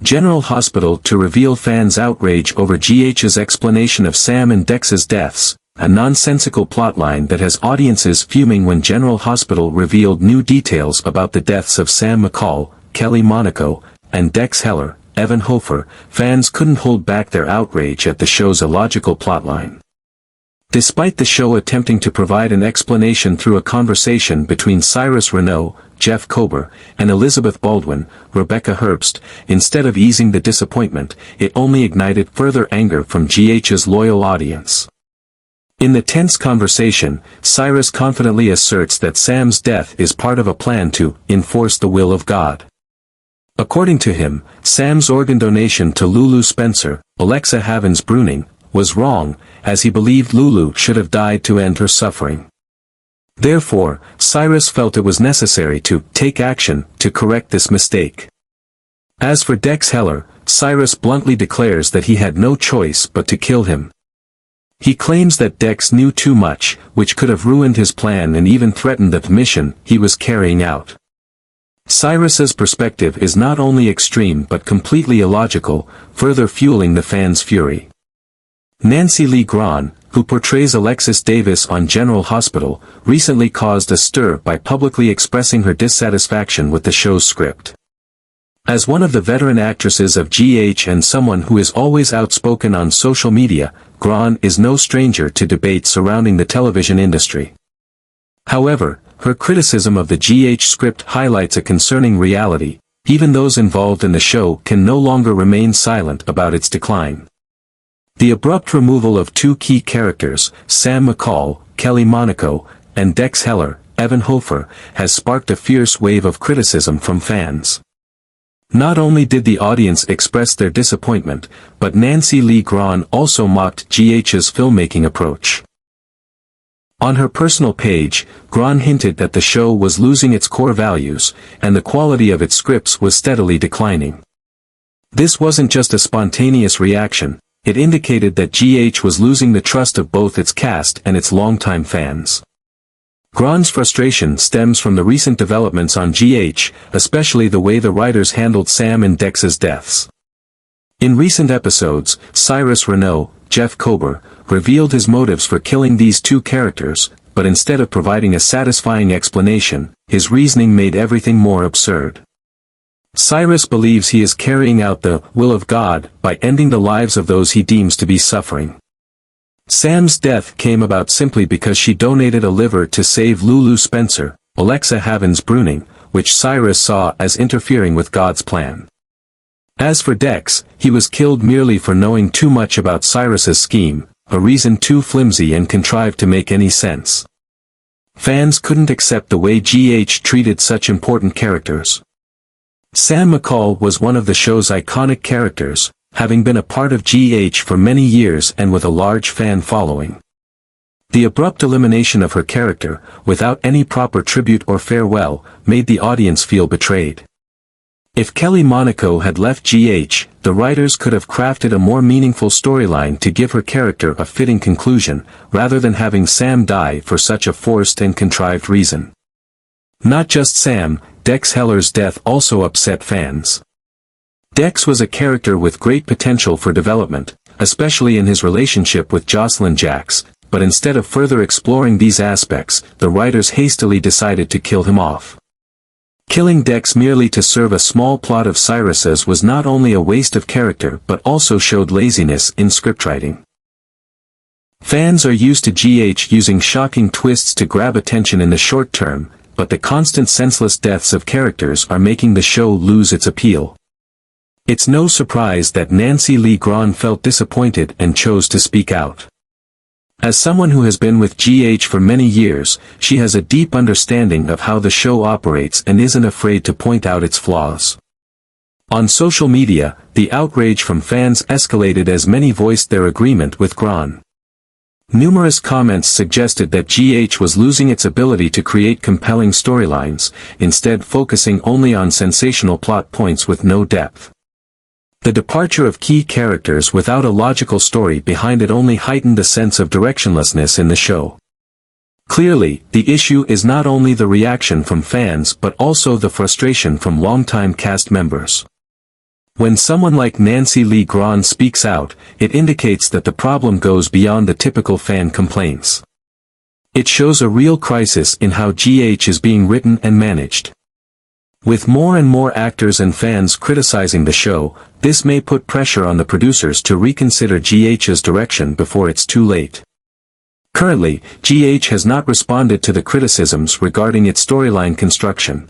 General Hospital to reveal fans' outrage over GH's explanation of Sam and Dex's deaths, a nonsensical plotline that has audiences fuming when General Hospital revealed new details about the deaths of Sam McCall, Kelly Monaco, and Dex Heller, Evan Hofer. Fans couldn't hold back their outrage at the show's illogical plotline. Despite the show attempting to provide an explanation through a conversation between Cyrus Renaud, Jeff Kober, and Elizabeth Baldwin, Rebecca Herbst, instead of easing the disappointment, it only ignited further anger from GH's loyal audience. In the tense conversation, Cyrus confidently asserts that Sam's death is part of a plan to enforce the will of God. According to him, Sam's organ donation to Lulu Spencer, Alexa Havens Bruning, was wrong, as he believed Lulu should have died to end her suffering. Therefore, Cyrus felt it was necessary to take action to correct this mistake. As for Dex Heller, Cyrus bluntly declares that he had no choice but to kill him. He claims that Dex knew too much, which could have ruined his plan and even threatened the mission he was carrying out. Cyrus's perspective is not only extreme but completely illogical, further fueling the fans' fury. Nancy Lee Grahn, who portrays Alexis Davis on General Hospital, recently caused a stir by publicly expressing her dissatisfaction with the show's script. As one of the veteran actresses of GH and someone who is always outspoken on social media, Grahn is no stranger to debates surrounding the television industry. However, her criticism of the GH script highlights a concerning reality: even those involved in the show can no longer remain silent about its decline. The abrupt removal of two key characters, Sam McCall, Kelly Monaco, and Dex Heller, Evan Hofer, has sparked a fierce wave of criticism from fans. Not only did the audience express their disappointment, but Nancy Lee Grahn also mocked GH's filmmaking approach. On her personal page, Grahn hinted that the show was losing its core values, and the quality of its scripts was steadily declining. This wasn't just a spontaneous reaction. It indicated that GH was losing the trust of both its cast and its longtime fans. Grahn's frustration stems from the recent developments on GH, especially the way the writers handled Sam and Dex's deaths. In recent episodes, Cyrus Renaud, Jeff Kober, revealed his motives for killing these two characters, but instead of providing a satisfying explanation, his reasoning made everything more absurd. Cyrus believes he is carrying out the will of God by ending the lives of those he deems to be suffering. Sam's death came about simply because she donated a liver to save Lulu Spencer, Alexa Havens Bruning, which Cyrus saw as interfering with God's plan. As for Dex, he was killed merely for knowing too much about Cyrus's scheme, a reason too flimsy and contrived to make any sense. Fans couldn't accept the way GH treated such important characters. Sam McCall was one of the show's iconic characters, having been a part of GH for many years and with a large fan following. The abrupt elimination of her character, without any proper tribute or farewell, made the audience feel betrayed. If Kelly Monaco had left GH, the writers could have crafted a more meaningful storyline to give her character a fitting conclusion, rather than having Sam die for such a forced and contrived reason. Not just Sam, Dex Heller's death also upset fans. Dex was a character with great potential for development, especially in his relationship with Jocelyn Jacks, but instead of further exploring these aspects, the writers hastily decided to kill him off. Killing Dex merely to serve a small plot of Cyrus's was not only a waste of character but also showed laziness in scriptwriting. Fans are used to GH using shocking twists to grab attention in the short term, but the constant senseless deaths of characters are making the show lose its appeal. It's no surprise that Nancy Lee Grahn felt disappointed and chose to speak out. As someone who has been with GH for many years, she has a deep understanding of how the show operates and isn't afraid to point out its flaws. On social media, the outrage from fans escalated as many voiced their agreement with Grahn. Numerous comments suggested that GH was losing its ability to create compelling storylines, instead focusing only on sensational plot points with no depth. The departure of key characters without a logical story behind it only heightened the sense of directionlessness in the show. Clearly, the issue is not only the reaction from fans but also the frustration from longtime cast members. When someone like Nancy Lee Grahn speaks out, it indicates that the problem goes beyond the typical fan complaints. It shows a real crisis in how GH is being written and managed. With more and more actors and fans criticizing the show, this may put pressure on the producers to reconsider GH's direction before it's too late. Currently, GH has not responded to the criticisms regarding its storyline construction.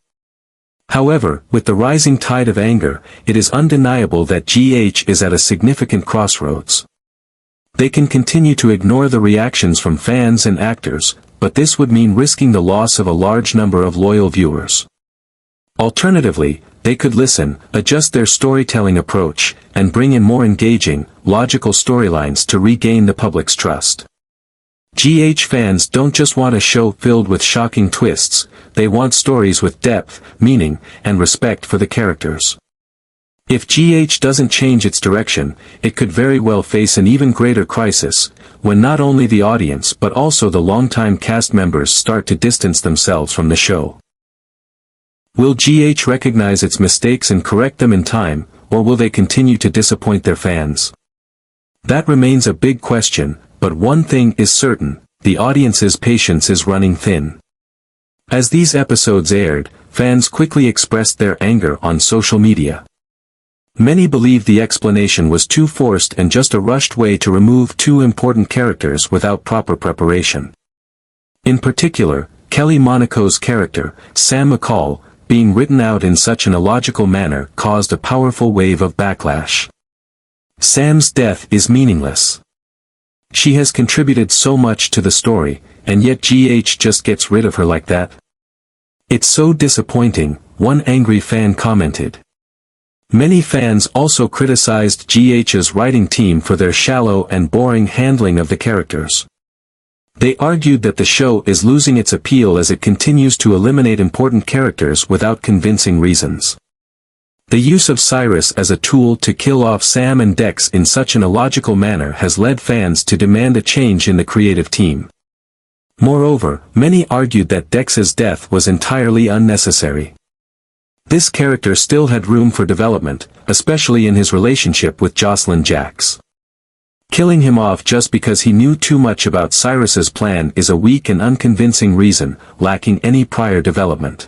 However, with the rising tide of anger, it is undeniable that GH is at a significant crossroads. They can continue to ignore the reactions from fans and actors, but this would mean risking the loss of a large number of loyal viewers. Alternatively, they could listen, adjust their storytelling approach, and bring in more engaging, logical storylines to regain the public's trust. GH fans don't just want a show filled with shocking twists, they want stories with depth, meaning, and respect for the characters. If GH doesn't change its direction, it could very well face an even greater crisis, when not only the audience but also the longtime cast members start to distance themselves from the show. Will GH recognize its mistakes and correct them in time, or will they continue to disappoint their fans? That remains a big question, but one thing is certain, the audience's patience is running thin. As these episodes aired, fans quickly expressed their anger on social media. Many believe the explanation was too forced and just a rushed way to remove two important characters without proper preparation. In particular, Kelly Monaco's character, Sam McCall, being written out in such an illogical manner caused a powerful wave of backlash. Sam's death is meaningless. She has contributed so much to the story, and yet GH just gets rid of her like that? It's so disappointing, one angry fan commented. Many fans also criticized GH's writing team for their shallow and boring handling of the characters. They argued that the show is losing its appeal as it continues to eliminate important characters without convincing reasons. The use of Cyrus as a tool to kill off Sam and Dex in such an illogical manner has led fans to demand a change in the creative team. Moreover, many argued that Dex's death was entirely unnecessary. This character still had room for development, especially in his relationship with Jocelyn Jacks. Killing him off just because he knew too much about Cyrus's plan is a weak and unconvincing reason, lacking any prior development.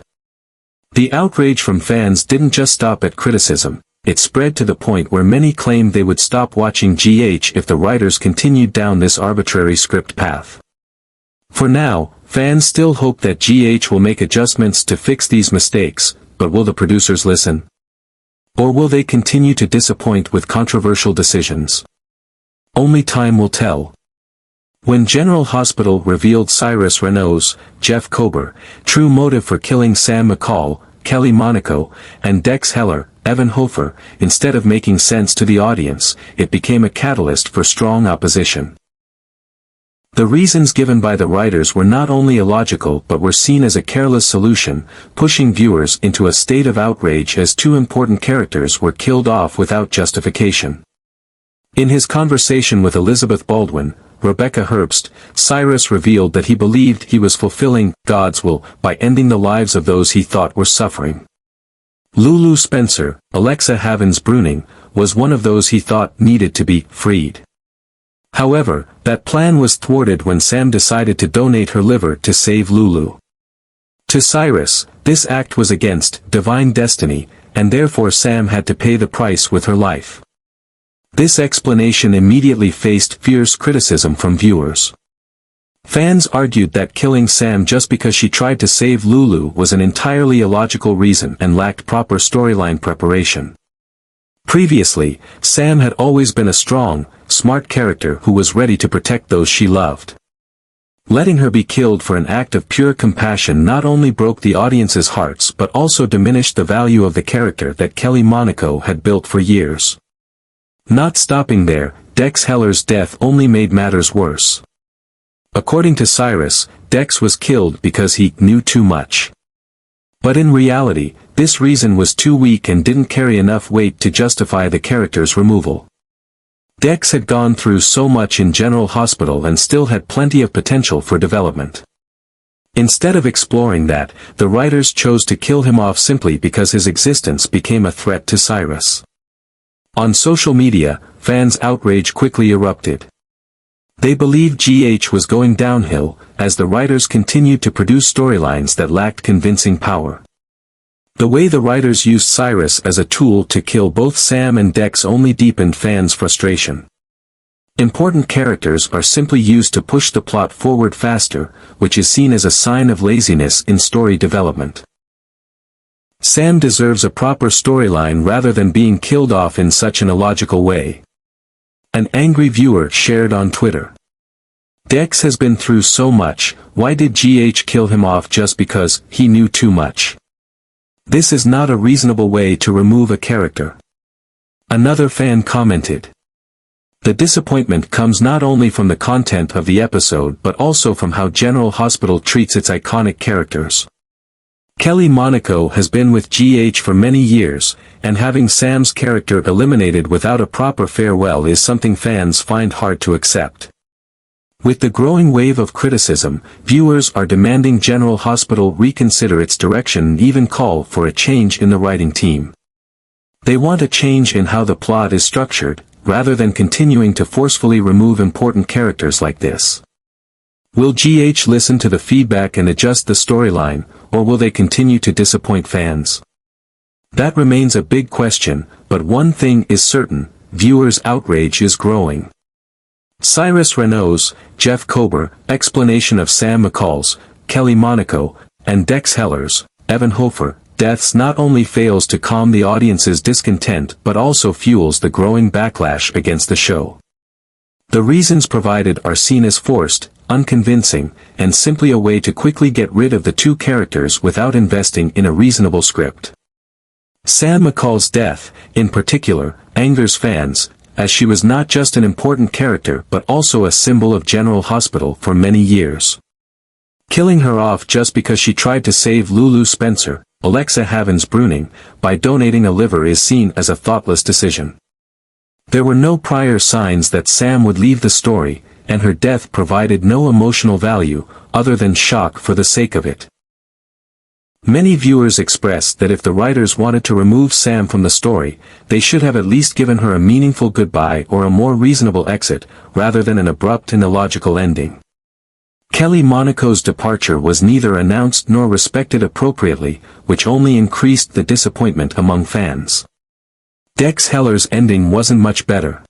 The outrage from fans didn't just stop at criticism, it spread to the point where many claimed they would stop watching GH if the writers continued down this arbitrary script path. For now, fans still hope that GH will make adjustments to fix these mistakes, but will the producers listen? Or will they continue to disappoint with controversial decisions? Only time will tell. When General Hospital revealed Cyrus Renault's, Jeff Kober, true motive for killing Sam McCall, Kelly Monaco, and Dex Heller, Evan Hofer, instead of making sense to the audience, it became a catalyst for strong opposition. The reasons given by the writers were not only illogical but were seen as a careless solution, pushing viewers into a state of outrage as two important characters were killed off without justification. In his conversation with Elizabeth Baldwin, Rebecca Herbst, Cyrus revealed that he believed he was fulfilling God's will by ending the lives of those he thought were suffering. Lulu Spencer, Alexa Havens-Bruning, was one of those he thought needed to be freed. However, that plan was thwarted when Sam decided to donate her liver to save Lulu. To Cyrus, this act was against divine destiny, and therefore Sam had to pay the price with her life. This explanation immediately faced fierce criticism from viewers. Fans argued that killing Sam just because she tried to save Lulu was an entirely illogical reason and lacked proper storyline preparation. Previously, Sam had always been a strong, smart character who was ready to protect those she loved. Letting her be killed for an act of pure compassion not only broke the audience's hearts but also diminished the value of the character that Kelly Monaco had built for years. Not stopping there, Dex Heller's death only made matters worse. According to Cyrus, Dex was killed because he knew too much. But in reality, this reason was too weak and didn't carry enough weight to justify the character's removal. Dex had gone through so much in General Hospital and still had plenty of potential for development. Instead of exploring that, the writers chose to kill him off simply because his existence became a threat to Cyrus. On social media, fans' outrage quickly erupted. They believed GH was going downhill, as the writers continued to produce storylines that lacked convincing power. The way the writers used Cyrus as a tool to kill both Sam and Dex only deepened fans' frustration. Important characters are simply used to push the plot forward faster, which is seen as a sign of laziness in story development. Sam deserves a proper storyline rather than being killed off in such an illogical way. An angry viewer shared on Twitter. Dex has been through so much, why did GH kill him off just because he knew too much? This is not a reasonable way to remove a character. Another fan commented. The disappointment comes not only from the content of the episode but also from how General Hospital treats its iconic characters. Kelly Monaco has been with GH for many years, and having Sam's character eliminated without a proper farewell is something fans find hard to accept. With the growing wave of criticism, viewers are demanding General Hospital reconsider its direction and even call for a change in the writing team. They want a change in how the plot is structured, rather than continuing to forcefully remove important characters like this. Will GH listen to the feedback and adjust the storyline, or will they continue to disappoint fans? That remains a big question, but one thing is certain, viewers' outrage is growing. Cyrus Renault's, Jeff Kober, explanation of Sam McCall's, Kelly Monaco, and Dex Heller's, Evan Hofer, deaths not only fails to calm the audience's discontent but also fuels the growing backlash against the show. The reasons provided are seen as forced, unconvincing, and simply a way to quickly get rid of the two characters without investing in a reasonable script. Sam McCall's death, in particular, angers fans, as she was not just an important character but also a symbol of General Hospital for many years. Killing her off just because she tried to save Lulu Spencer, Alexa Havens Bruning, by donating a liver is seen as a thoughtless decision. There were no prior signs that Sam would leave the story, and her death provided no emotional value, other than shock for the sake of it. Many viewers expressed that if the writers wanted to remove Sam from the story, they should have at least given her a meaningful goodbye or a more reasonable exit, rather than an abrupt and illogical ending. Kelly Monaco's departure was neither announced nor respected appropriately, which only increased the disappointment among fans. Dex Heller's ending wasn't much better.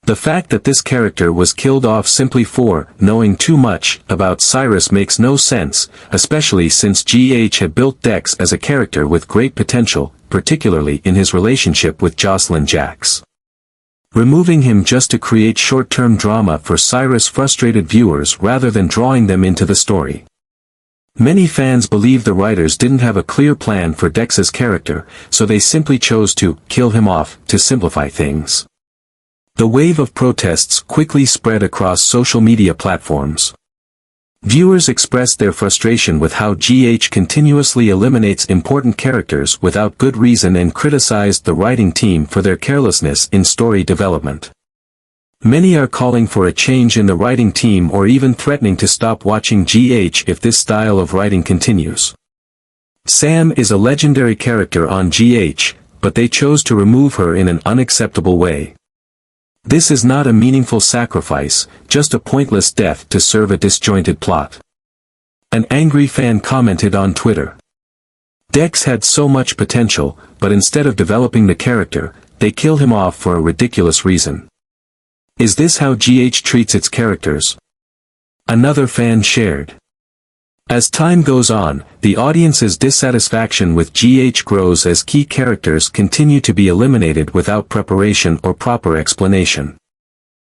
The fact that this character was killed off simply for knowing too much about Cyrus makes no sense, especially since GH had built Dex as a character with great potential, particularly in his relationship with Jocelyn Jacks. Removing him just to create short-term drama for Cyrus frustrated viewers rather than drawing them into the story. Many fans believe the writers didn't have a clear plan for Dex's character, so they simply chose to kill him off to simplify things. The wave of protests quickly spread across social media platforms. Viewers expressed their frustration with how GH continuously eliminates important characters without good reason and criticized the writing team for their carelessness in story development. Many are calling for a change in the writing team or even threatening to stop watching GH if this style of writing continues. Sam is a legendary character on GH, but they chose to remove her in an unacceptable way. This is not a meaningful sacrifice, just a pointless death to serve a disjointed plot. An angry fan commented on Twitter. Dex had so much potential, but instead of developing the character, they kill him off for a ridiculous reason. Is this how GH treats its characters? Another fan shared. As time goes on, the audience's dissatisfaction with GH grows as key characters continue to be eliminated without preparation or proper explanation.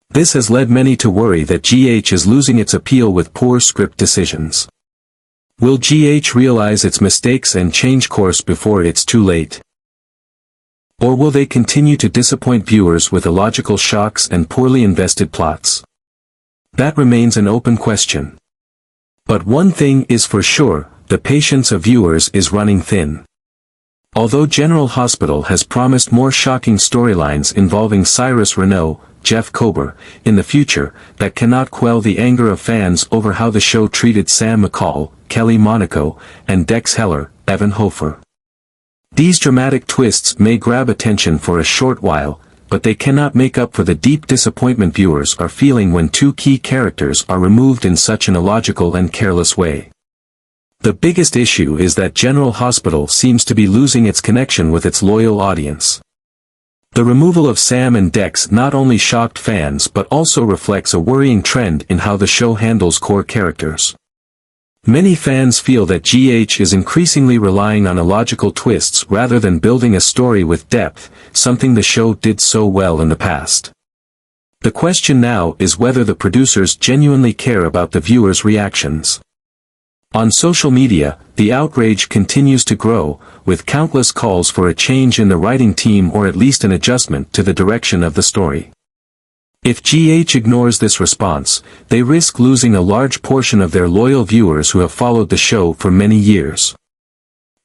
This has led many to worry that GH is losing its appeal with poor script decisions. Will GH realize its mistakes and change course before it's too late? Or will they continue to disappoint viewers with illogical shocks and poorly invested plots? That remains an open question. But one thing is for sure, the patience of viewers is running thin. Although General Hospital has promised more shocking storylines involving Cyrus Renault, Jeff Kober, in the future, that cannot quell the anger of fans over how the show treated Sam McCall, Kelly Monaco, and Dex Heller, Evan Hofer. These dramatic twists may grab attention for a short while, but they cannot make up for the deep disappointment viewers are feeling when two key characters are removed in such an illogical and careless way. The biggest issue is that General Hospital seems to be losing its connection with its loyal audience. The removal of Sam and Dex not only shocked fans but also reflects a worrying trend in how the show handles core characters. Many fans feel that GH is increasingly relying on illogical twists rather than building a story with depth, something the show did so well in the past. The question now is whether the producers genuinely care about the viewers' reactions. On social media, the outrage continues to grow, with countless calls for a change in the writing team or at least an adjustment to the direction of the story. If GH ignores this response, they risk losing a large portion of their loyal viewers who have followed the show for many years.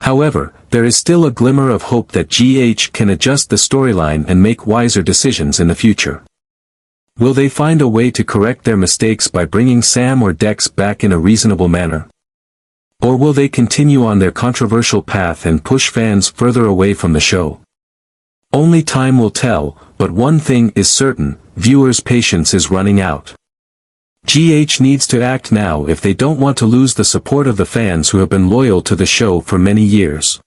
However, there is still a glimmer of hope that GH can adjust the storyline and make wiser decisions in the future. Will they find a way to correct their mistakes by bringing Sam or Dex back in a reasonable manner? Or will they continue on their controversial path and push fans further away from the show? Only time will tell, but one thing is certain, viewers' patience is running out. GH needs to act now if they don't want to lose the support of the fans who have been loyal to the show for many years.